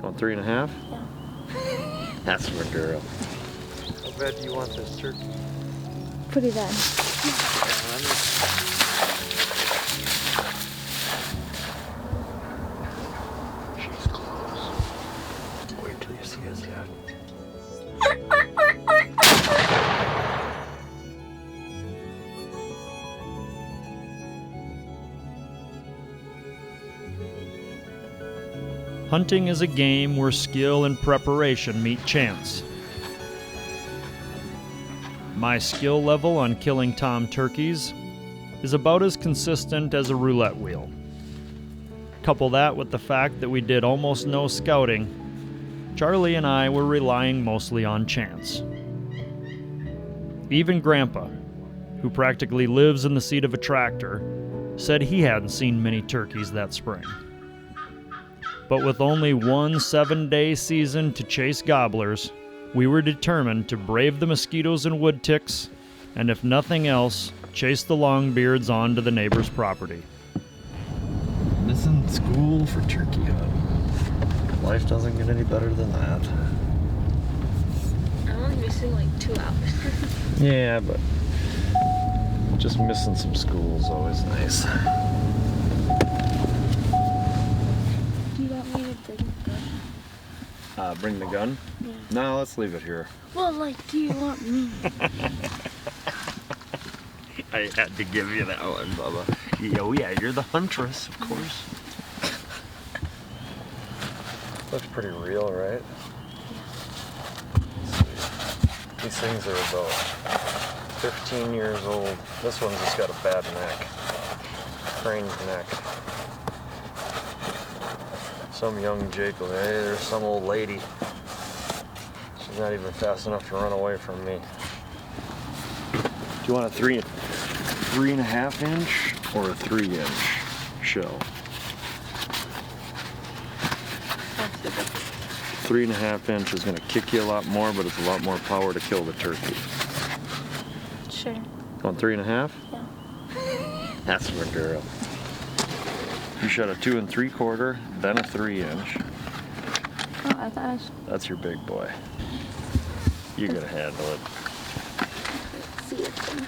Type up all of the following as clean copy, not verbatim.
Oh, 3.5? Yeah. That's my girl. How bad do you want this turkey? Pretty bad. She's close. Wait till you see his head. Hunting is a game where skill and preparation meet chance. My skill level on killing tom turkeys is about as consistent as a roulette wheel. Couple that with the fact that we did almost no scouting, Charli and I were relying mostly on chance. Even Grandpa, who practically lives in the seat of a tractor, said he hadn't seen many turkeys that spring. But with only one 7-day season to chase gobblers, we were determined to brave the mosquitoes and wood ticks, and if nothing else, chase the longbeards onto the neighbor's property. Missing school for turkey hunting. Life doesn't get any better than that. I'm only missing like 2 hours. Yeah, but just missing some school is always nice. Do you want me to bring the gun? Bring the gun? Yeah. No, let's leave it here. Well, like, do you want me? I had to give you that one, Bubba. Oh yeah, you're the huntress, of course. Looks pretty real, right? Sweet. These things are about 15 years old. This one's just got a bad neck. Craned neck. Some young Jake, hey, there's some old lady. She's not even fast enough to run away from me. Do you want a 3.5 inch or a 3-inch shell? 3.5 inch is going to kick you a lot more, but it's a lot more power to kill the turkey. Sure. On 3.5? Yeah. That's my girl. You shot a 2 3/4, then a 3-inch. Oh, I thought I was... That's your big boy. You're gonna handle it. See it then.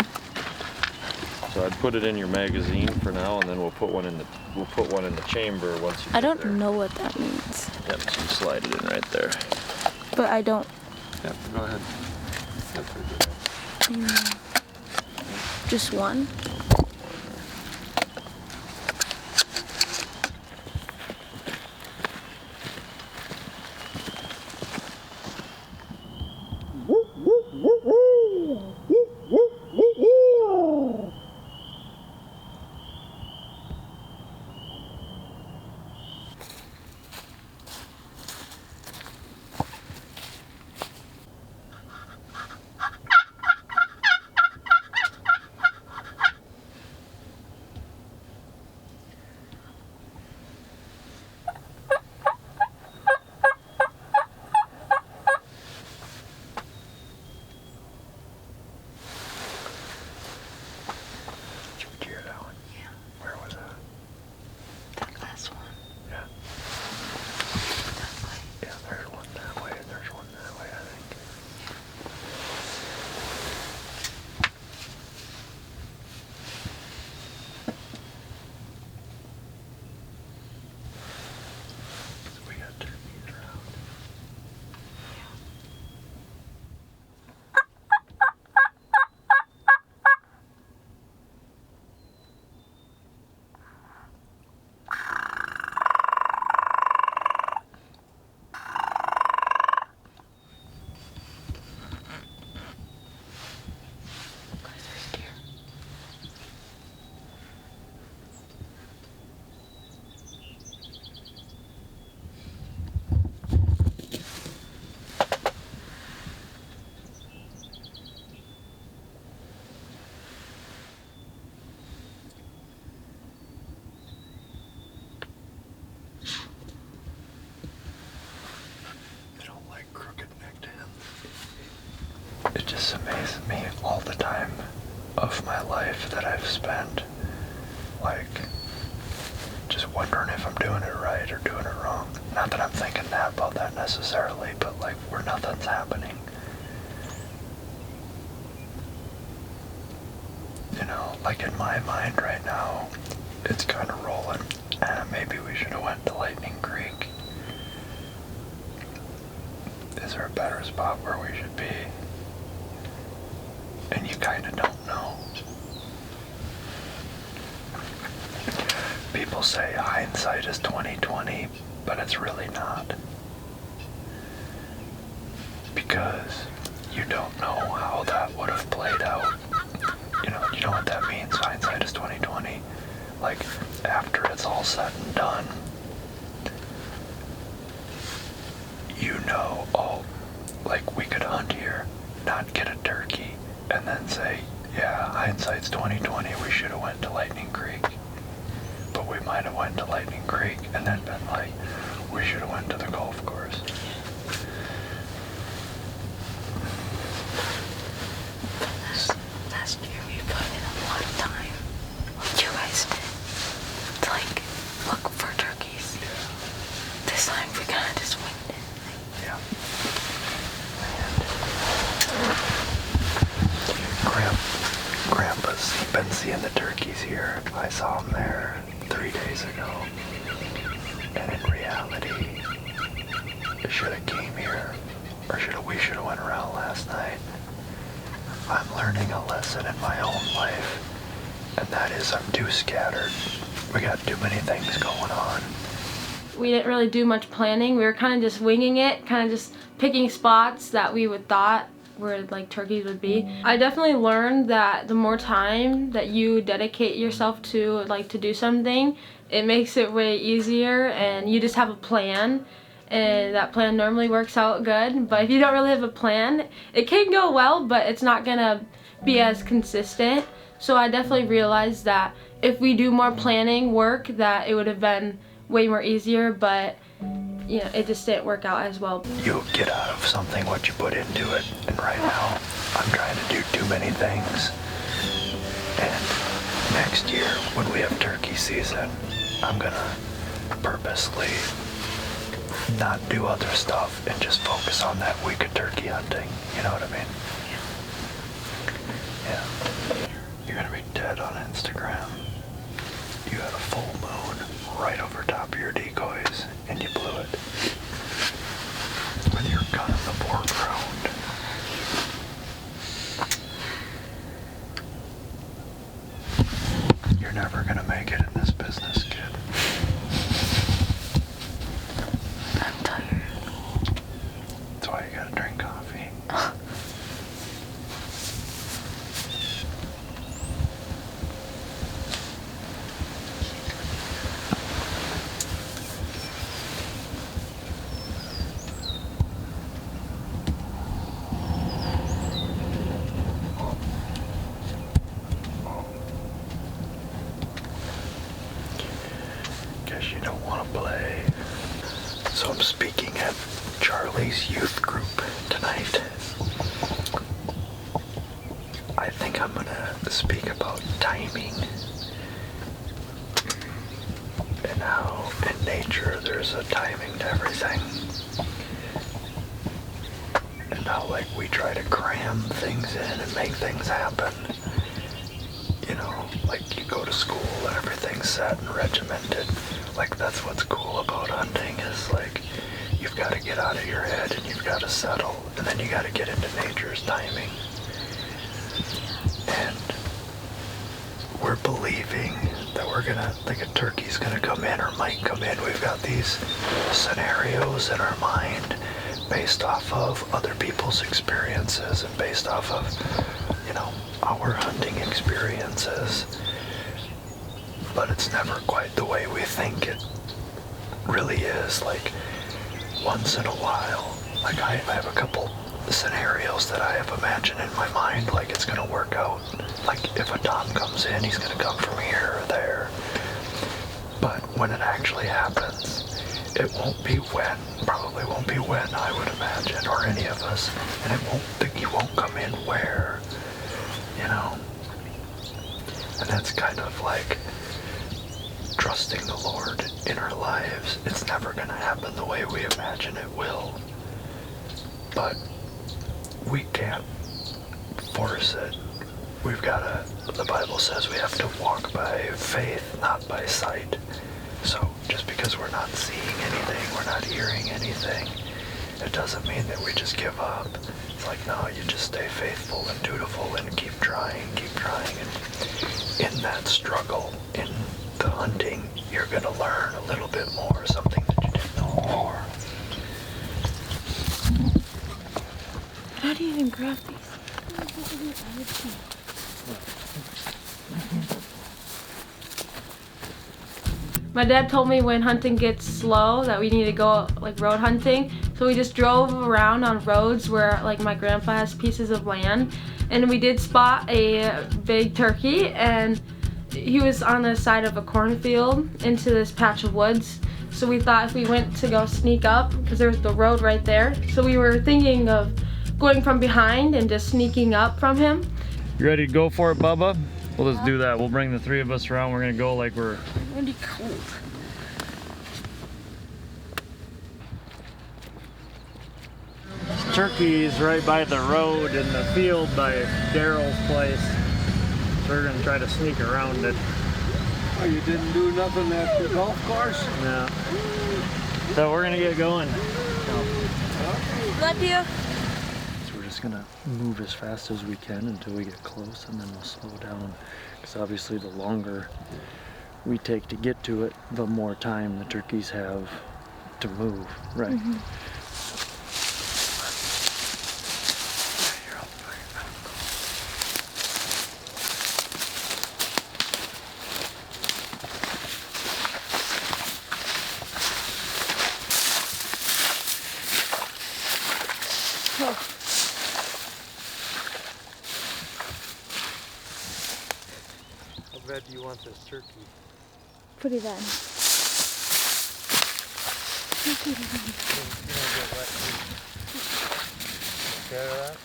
So I'd put it in your magazine for now, and then we'll put one in the chamber once you. I get don't there. know what that means. Yep, so you slide it in right there. But I don't... Yep, go ahead. Just one? It just amazes me all the time of my life that I've spent, like, just wondering if I'm doing it right or doing it wrong. Not that I'm thinking that about that necessarily, but like where nothing's happening. You know, like in my mind right now, it's kind of rolling. Maybe we should have went to Lightning Creek. Is there a better spot where we should be? And you kind of don't know. People say hindsight is 20/20, but it's really not. Because you don't know how that would have played out. You know what that means, hindsight is 20/20. Like, after it's all said and done, you know, oh, like we could hunt here, not get a turkey, and then say, yeah, hindsight's 20/20, we should have went to Lightning Creek. But we might have went to Lightning Creek and then been like, we should have went to the golf course. Last year we put in a lot of time. What you guys did to like look for turkeys. Yeah. This time we kind of just winged it. Yeah. Grandpa's been seeing the turkeys here. I saw him there 3 days ago. And in reality, it should have came here. Or we should have went around last night. I'm learning a lesson in my own life. And that is I'm too scattered. We got too many things going on. We didn't really do much planning. We were kind of just winging it, kind of just picking spots that we would thought where like turkeys would be. I definitely learned that the more time that you dedicate yourself to like to do something, it makes it way easier, and you just have a plan, and that plan normally works out good. But if you don't really have a plan, it can go well, but it's not gonna be as consistent. So I definitely realized that if we do more planning work, that it would have been way more easier, but you know, it just didn't work out as well. You get out of something what you put into it, and right now I'm trying to do too many things. And next year when we have turkey season, I'm gonna purposely not do other stuff and just focus on that week of turkey hunting. You know what I mean? Yeah. You're gonna be dead on Instagram. You had a full moon right over top of your decoys, and you blew it with your gun in the foreground. You're never gonna make it in this business, kid. I'm tired. That's why you gotta drink coffee. Guess you don't want to play. So I'm speaking at Charli's youth group tonight. I think I'm gonna speak about timing and how in nature there's a timing to everything. And how like we try to cram things in and make things happen. You know, like you go to school and everything's set and regimented. Like that's what's cool about hunting is like you've got to get out of your head and you've got to settle, and then you got to get into nature's timing. And we're believing that we're gonna, like a turkey's gonna come in or might come in. We've got these scenarios in our mind based off of other people's experiences and based off of, you know, our hunting experiences. But it's never quite the way we think it really is. Like once in a while, like I have a couple scenarios that I have imagined in my mind, like it's gonna work out. Like if a Tom comes in, he's gonna come from here or there. But when it actually happens, it won't be when, probably won't be when I would imagine, or any of us, and he won't come in where, you know. And that's kind of like trusting the Lord in our lives. It's never going to happen the way we imagine it will. But we can't force it. We've got to, the Bible says we have to walk by faith, not by sight. So just because we're not seeing anything, we're not hearing anything, it doesn't mean that we just give up. It's like, no, you just stay faithful and dutiful and keep trying. And in that struggle, in the hunting, you're going to learn a little bit more, something that you didn't know before. How do you even grab these? My dad told me when hunting gets slow that we need to go like road hunting. So we just drove around on roads where like my grandpa has pieces of land, and we did spot a big turkey, and he was on the side of a cornfield into this patch of woods. So we thought if we went to go sneak up, because there was the road right there, so we were thinking of going from behind and just sneaking up from him. You ready to go for it, Bubba? We'll just do that. We'll bring the three of us around. We're gonna go like we're Really cold. turkeys right by the road in the field by Daryl's place. So we're gonna try to sneak around it. Oh, you didn't do nothing at the golf course? No. So we're gonna get going. Love you. So we're just gonna move as fast as we can until we get close, and then we'll slow down. Because obviously the longer we take to get to it, the more time the turkeys have to move, right? Mm-hmm. How bad do you want this turkey? Put it on. Scared of that?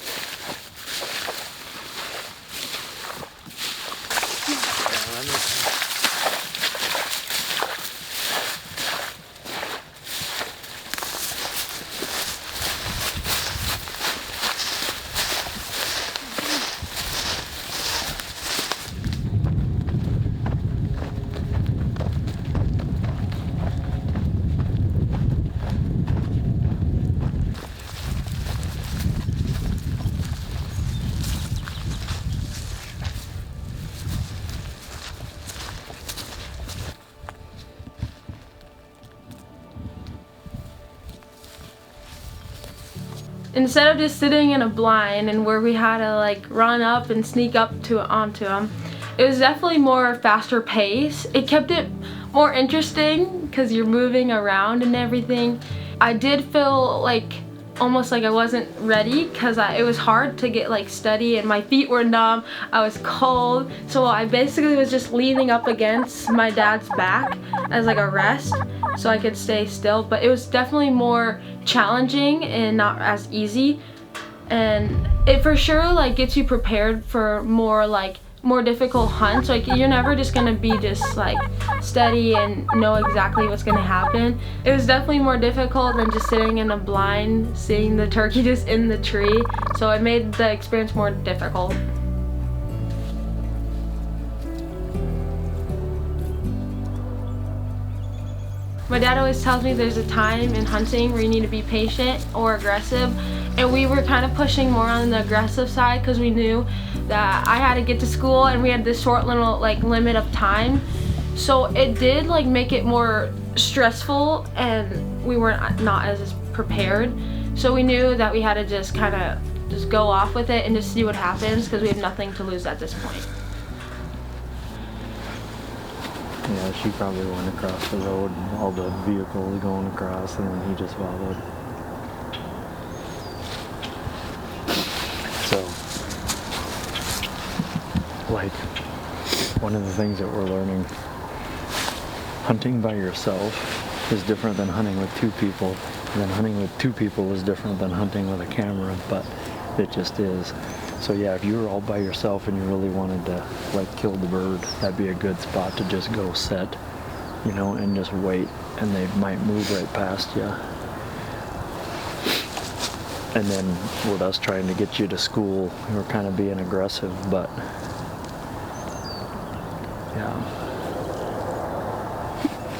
Instead of just sitting in a blind and where we had to like run up and sneak up onto them, it was definitely more faster pace. It kept it more interesting because you're moving around and everything. I did feel like almost like I wasn't ready because it was hard to get like steady, and my feet were numb. I was cold, so I basically was just leaning up against my dad's back as like a rest so I could stay still. But it was definitely more challenging and not as easy, and it for sure like gets you prepared for more difficult hunts. Like you're never just gonna be just like steady and know exactly what's gonna happen. It was definitely more difficult than just sitting in a blind seeing the turkey just in the tree, so it made the experience more difficult. My dad always tells me there's a time in hunting where you need to be patient or aggressive, and we were kind of pushing more on the aggressive side because we knew that I had to get to school and we had this short little like limit of time. So it did like make it more stressful, and we were not as prepared. So we knew that we had to just kind of just go off with it and just see what happens because we have nothing to lose at this point. Yeah, she probably went across the road and all the vehicles going across, and then he just followed. So, like, one of the things that we're learning, hunting by yourself is different than hunting with two people, and then hunting with two people is different than hunting with a camera, but it just is. So yeah, if you were all by yourself and you really wanted to like kill the bird, that'd be a good spot to just go set you know, and just wait, and they might move right past you. And then with us trying to get you to school, we were kind of being aggressive, but yeah,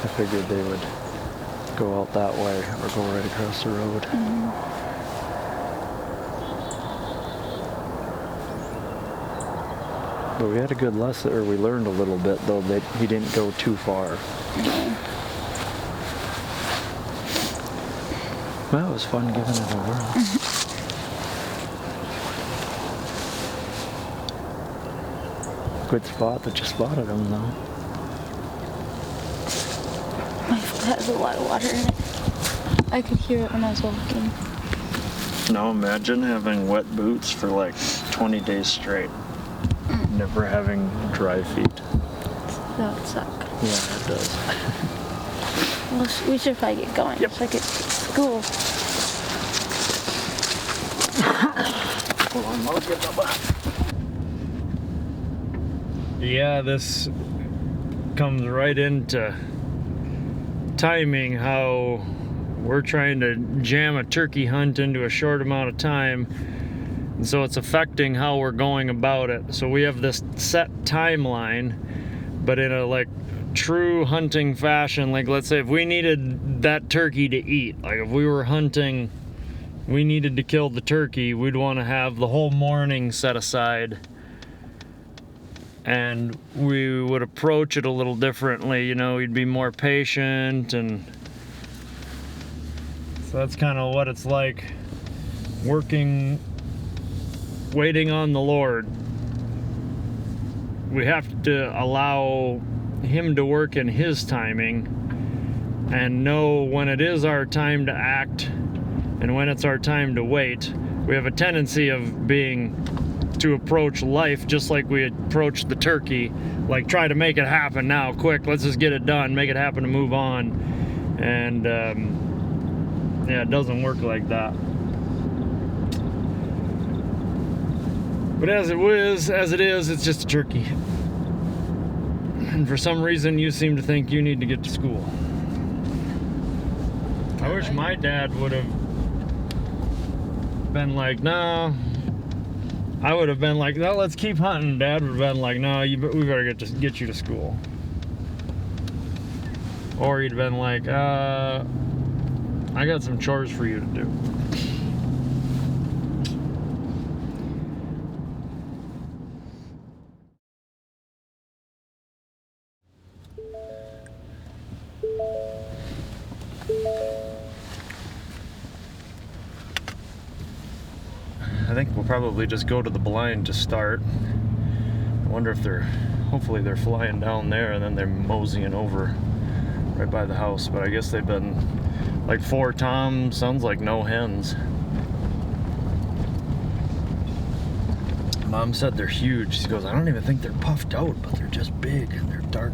I figured they would go out that way or go right across the road. Mm-hmm. But we had a good lesson, or we learned a little bit, though, that he didn't go too far. No. Well, it was fun giving it a whirl. Good spot that you spotted him, though. My foot has a lot of water in it. I could hear it when I was walking. Now imagine having wet boots for like 20 days straight. Never having dry feet. That would suck. Yeah, it does. Well, we should probably get going. Yep. So I get to school. Hold on, I'll get Bubba. Yeah, this comes right into timing, how we're trying to jam a turkey hunt into a short amount of time, and so it's affecting how we're going about it. So we have this set timeline, but in a like true hunting fashion. Like, let's say if we needed that turkey to eat, like if we were hunting, we needed to kill the turkey, we'd want to have the whole morning set aside, and we would approach it a little differently. You know, we'd be more patient, and so that's kind of what it's like waiting on the Lord. We have to allow him to work in his timing and know when it is our time to act and when it's our time to wait. We have a tendency of to approach life just like we approach the turkey, like try to make it happen now, quick, let's just get it done, make it happen and move on. And yeah, it doesn't work like that. But as it is, it's just a turkey. And for some reason, you seem to think you need to get to school. I wish my dad would have been like, no. I would have been like, no, let's keep hunting. Dad would have been like, no, we better get you to school. Or he'd been like, I got some chores for you to do. I think we'll probably just go to the blind to start. I wonder if hopefully they're flying down there and then they're moseying over right by the house. But I guess they've been like 4 toms, sounds like no hens. Mom said they're huge. She goes, I don't even think they're puffed out, but they're just big and they're dark.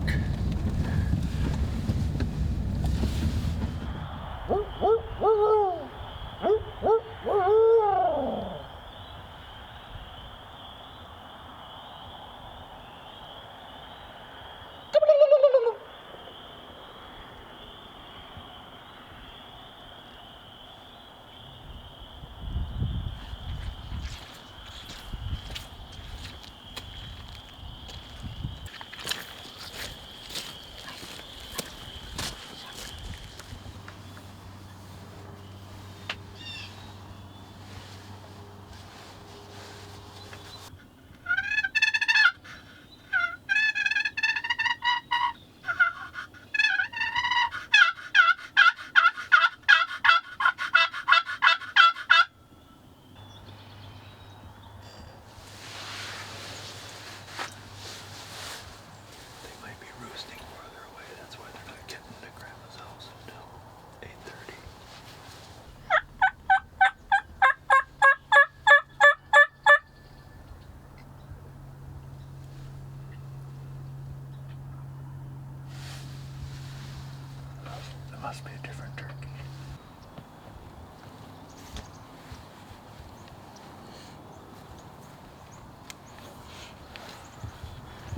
Must be a different turkey.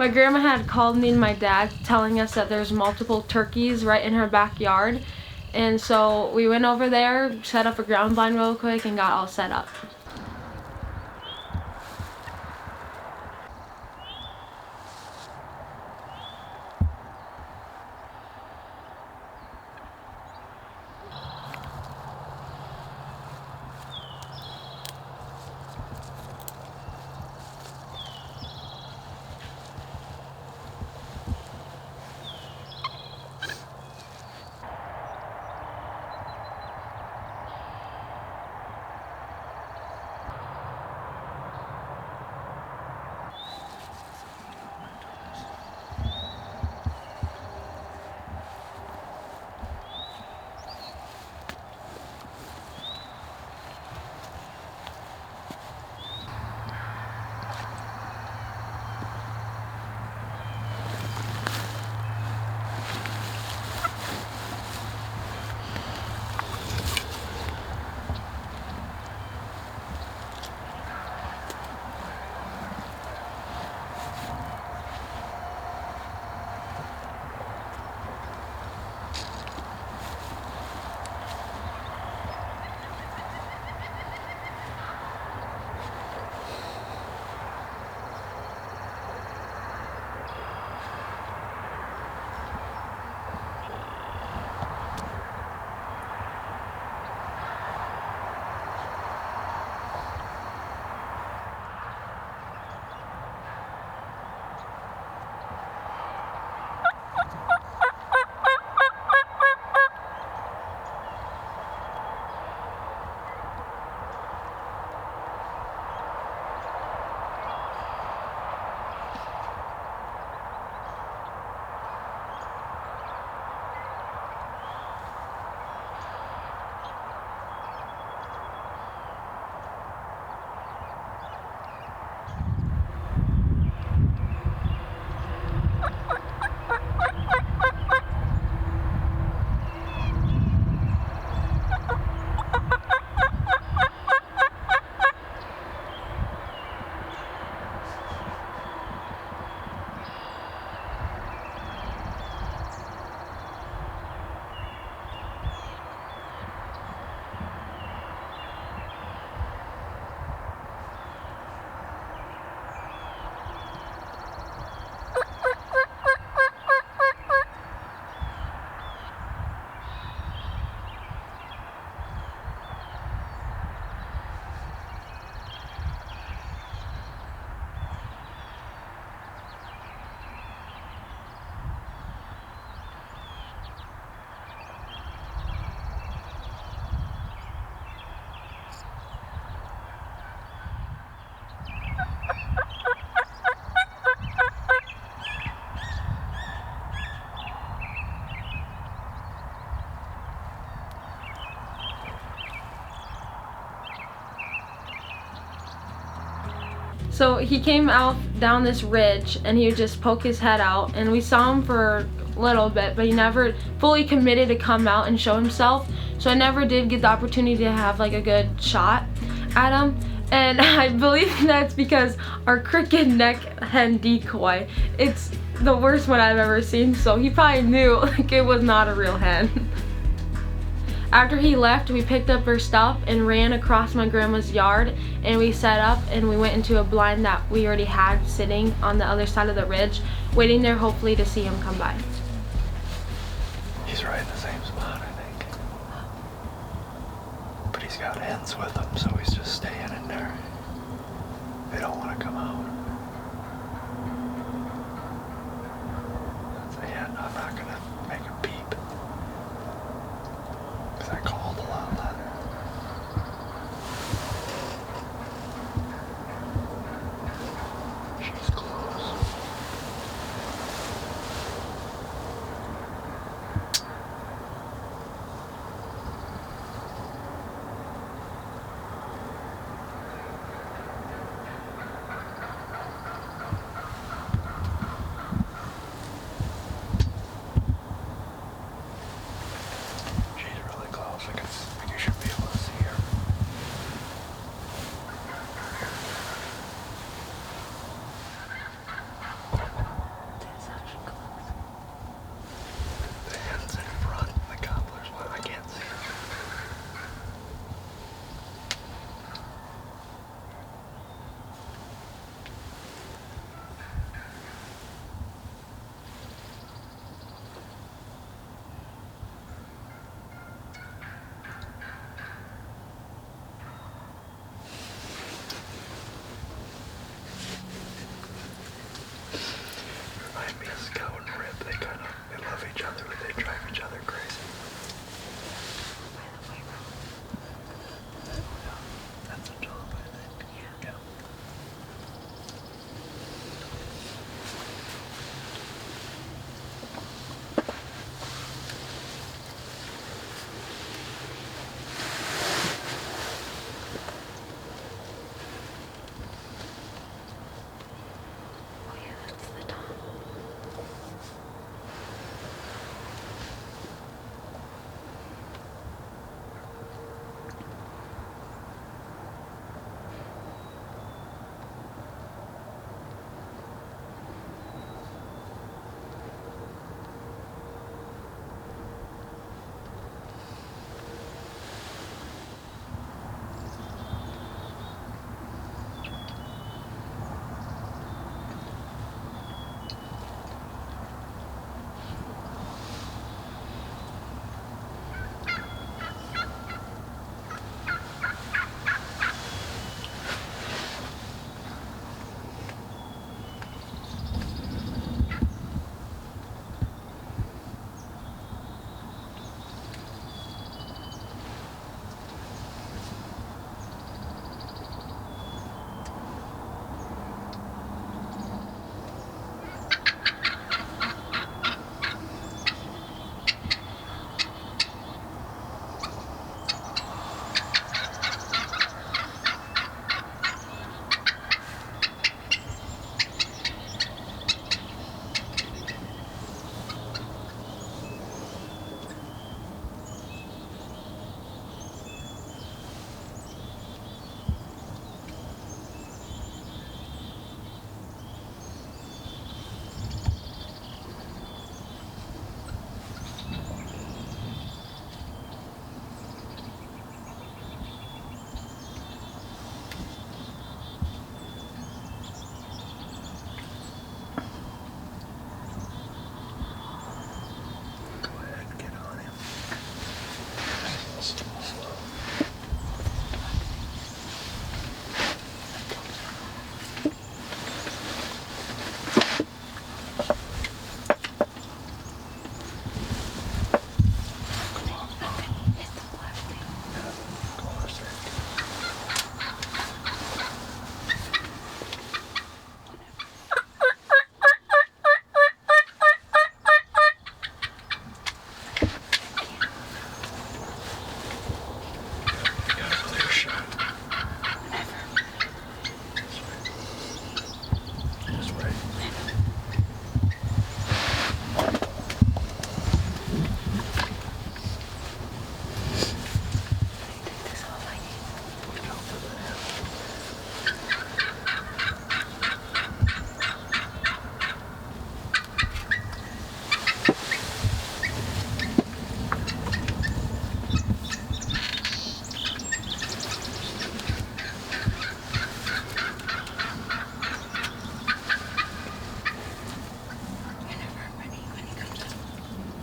My grandma had called me and my dad telling us that there's multiple turkeys right in her backyard. And so we went over there, set up a ground blind real quick, and got all set up. So he came out down this ridge and he would just poke his head out, and we saw him for a little bit, but he never fully committed to come out and show himself. So I never did get the opportunity to have like a good shot at him. And I believe that's because our cricket neck hen decoy, it's the worst one I've ever seen, so he probably knew like it was not a real hen. After he left, we picked up our stuff and ran across my grandma's yard, and we set up and we went into a blind that we already had sitting on the other side of the ridge, waiting there hopefully to see him come by. He's right in the same spot, I think. But he's got hens with him, so he's just staying in there. They don't want to come out. So yeah, I'm not gonna make a peep. Because I called a lot louder. She's close.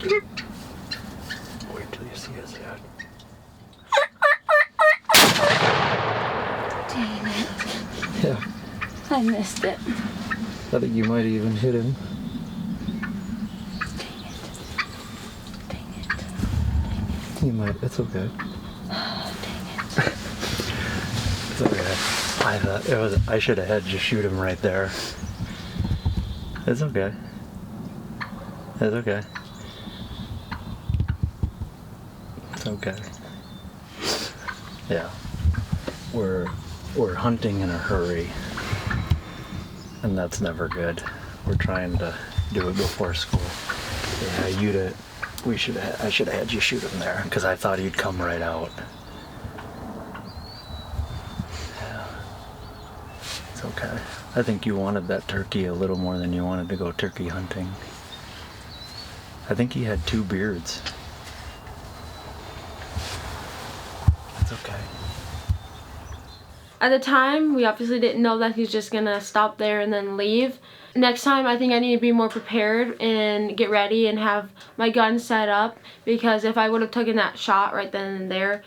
Wait till you see his head. Dang it. Yeah. I missed it. I think you might even hit him. Dang it. You might. It's okay. Oh, dang it. It's okay. I thought I should have had you shoot him right there. It's okay. It's okay. It's okay. Yeah. We're hunting in a hurry. And that's never good. We're trying to do it before school. Yeah, I should have had you shoot him there because I thought he'd come right out. Yeah. It's okay. I think you wanted that turkey a little more than you wanted to go turkey hunting. I think he had 2 beards. It's okay. At the time, we obviously didn't know that he's just gonna stop there and then leave. Next time, I think I need to be more prepared and get ready and have my gun set up, because if I would have taken that shot right then and there,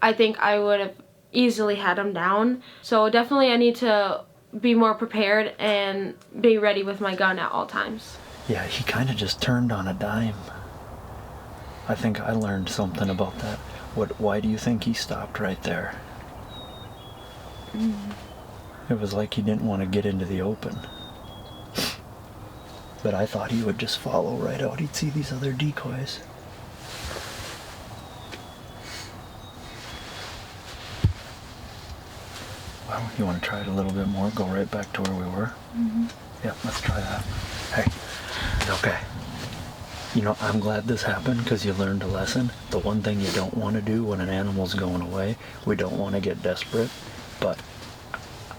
I think I would have easily had him down. So definitely I need to be more prepared and be ready with my gun at all times. Yeah, he kind of just turned on a dime. I think I learned something about that. Why do you think he stopped right there? It was like he didn't want to get into the open. But I thought he would just follow right out. He'd see these other decoys. Well, you want to try it a little bit more? Go right back to where we were? Mm-hmm. Yeah, let's try that. Hey, it's okay. You know, I'm glad this happened because you learned a lesson. The one thing you don't want to do when an animal's going away, we don't want to get desperate. But,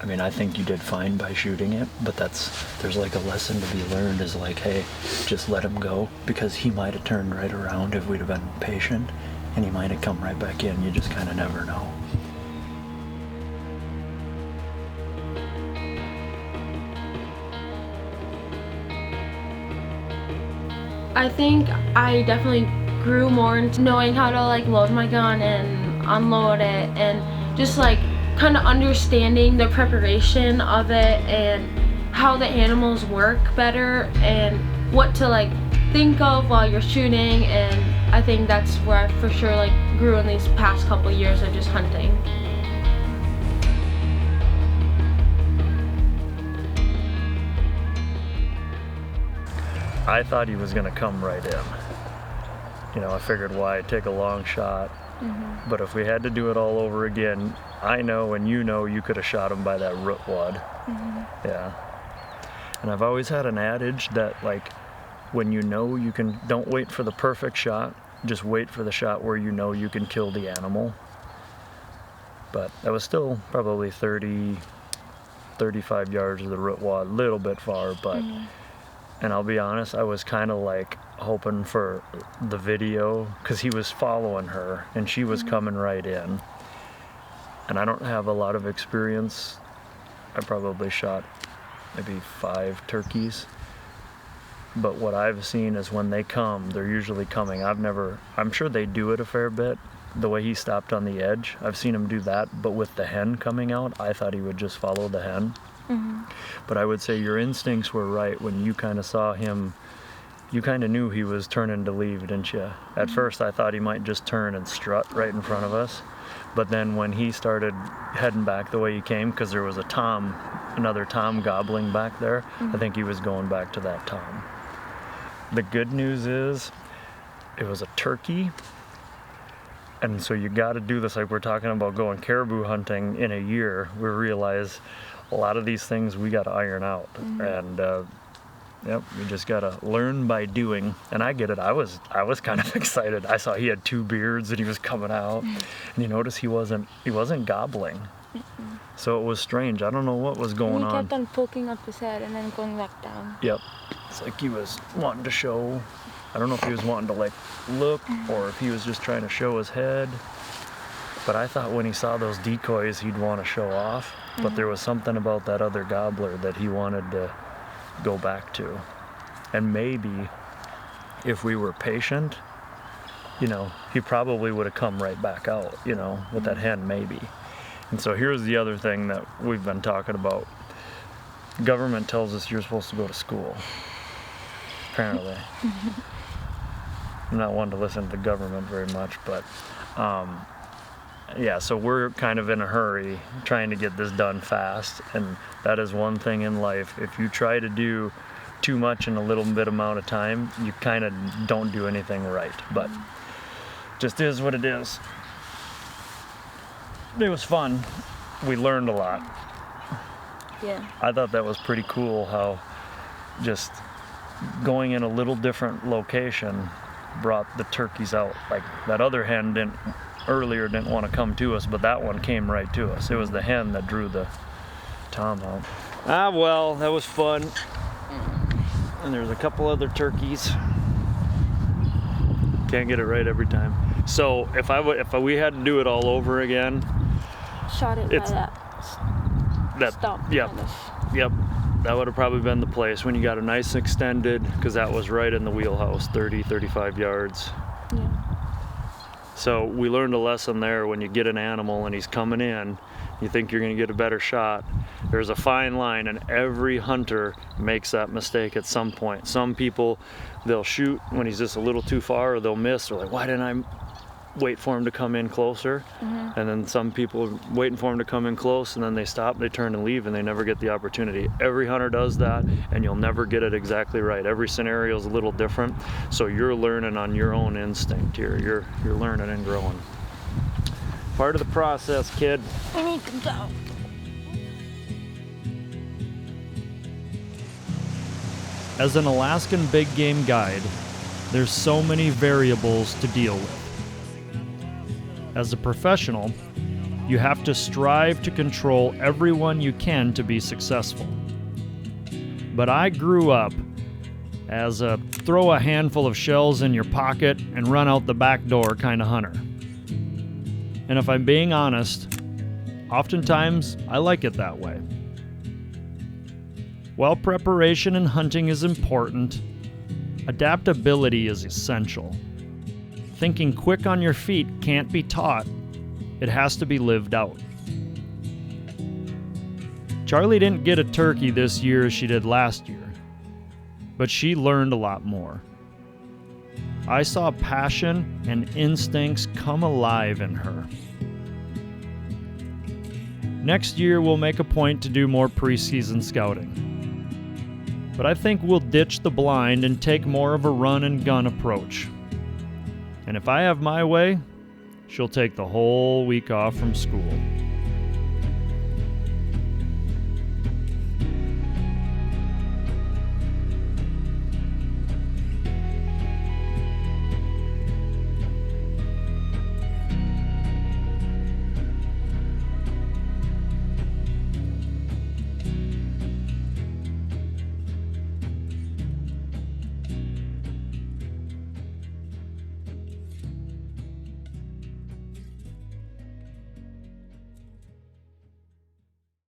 I mean, I think you did fine by shooting it, but there's like a lesson to be learned is like, hey, just let him go, because he might have turned right around if we'd have been patient, and he might have come right back in. You just kind of never know. I think I definitely grew more into knowing how to like load my gun and unload it, and just like kind of understanding the preparation of it and how the animals work better and what to like think of while you're shooting. And I think that's where I for sure like grew in these past couple years of just hunting. I thought he was gonna come right in. You know, I figured why take a long shot. Mm-hmm. But if we had to do it all over again, I know and you know you could have shot him by that root wad. Mm-hmm. Yeah. And I've always had an adage that like, when you know you can, don't wait for the perfect shot, just wait for the shot where you know you can kill the animal. But that was still probably 30, 35 yards of the root wad, a little bit far, but and I'll be honest, I was kind of like hoping for the video because he was following her and she was coming right in. And I don't have a lot of experience. I probably shot maybe 5 turkeys. But what I've seen is when they come, they're usually coming. I'm sure they do it a fair bit. The way he stopped on the edge, I've seen him do that, but with the hen coming out, I thought he would just follow the hen. Mm-hmm. But I would say your instincts were right when you kind of saw him. You kind of knew he was turning to leave, didn't you? At first I thought he might just turn and strut right in front of us. But then when he started heading back the way he came, because there was another tom gobbling back there, I think he was going back to that tom. The good news is it was a turkey. And so you got to do this, like we're talking about going caribou hunting in a year. We realize a lot of these things we got to iron out. And yep, you just got to learn by doing. And I get it. I was kind of excited. I saw he had 2 beards and he was coming out. And you notice he wasn't gobbling. So it was strange. I don't know what was going on. He kept on poking up his head and then going back down. Yep. It's like he was wanting to show. I don't know if he was wanting to like look or if he was just trying to show his head. But I thought when he saw those decoys, he'd want to show off. But there was something about that other gobbler that he wanted to go back to. And maybe if we were patient, you know, he probably would have come right back out, you know, with that hen maybe. And so here's the other thing that we've been talking about. Government tells us you're supposed to go to school, apparently. I'm not one to listen to the government very much, but yeah, so we're kind of in a hurry trying to get this done fast, and that is one thing in life. If you try to do too much in a little bit amount of time, you kind of don't do anything right, but just is what it is. It was fun. We learned a lot. Yeah. I thought that was pretty cool how just going in a little different location brought the turkeys out. Like that other hen didn't want to come to us, but that one came right to us. It was the hen that drew the tom out. Ah, well, that was fun. And there's a couple other turkeys. Can't get it right every time. So if we had to do it all over again, Shot it by It's- that stump. yep, Kind of. yep, that would have probably been the place when you got a nice extended, because that was right in the wheelhouse, 30, 35 yards. Yeah. So we learned a lesson there. When you get an animal and he's coming in, you think you're going to get a better shot. There's a fine line, and every hunter makes that mistake at some point. Some people, they'll shoot when he's just a little too far, or they'll miss. They're like, why didn't I wait for him to come in closer? And then some people are waiting for him to come in close, and then they stop, they turn and leave, and they never get the opportunity. Every hunter does that, and you'll never get it exactly right. Every scenario is a little different, so you're learning on your own instinct here. You're learning and growing. Part of the process, kid. I need to go. As an Alaskan big game guide, there's so many variables to deal with. As a professional, you have to strive to control everyone you can to be successful. But I grew up as a throw a handful of shells in your pocket and run out the back door kind of hunter. And if I'm being honest, oftentimes I like it that way. While preparation in hunting is important, adaptability is essential. Thinking quick on your feet can't be taught, it has to be lived out. Charli didn't get a turkey this year as she did last year, but she learned a lot more. I saw passion and instincts come alive in her. Next year, we'll make a point to do more preseason scouting. But I think we'll ditch the blind and take more of a run and gun approach. And if I have my way, she'll take the whole week off from school.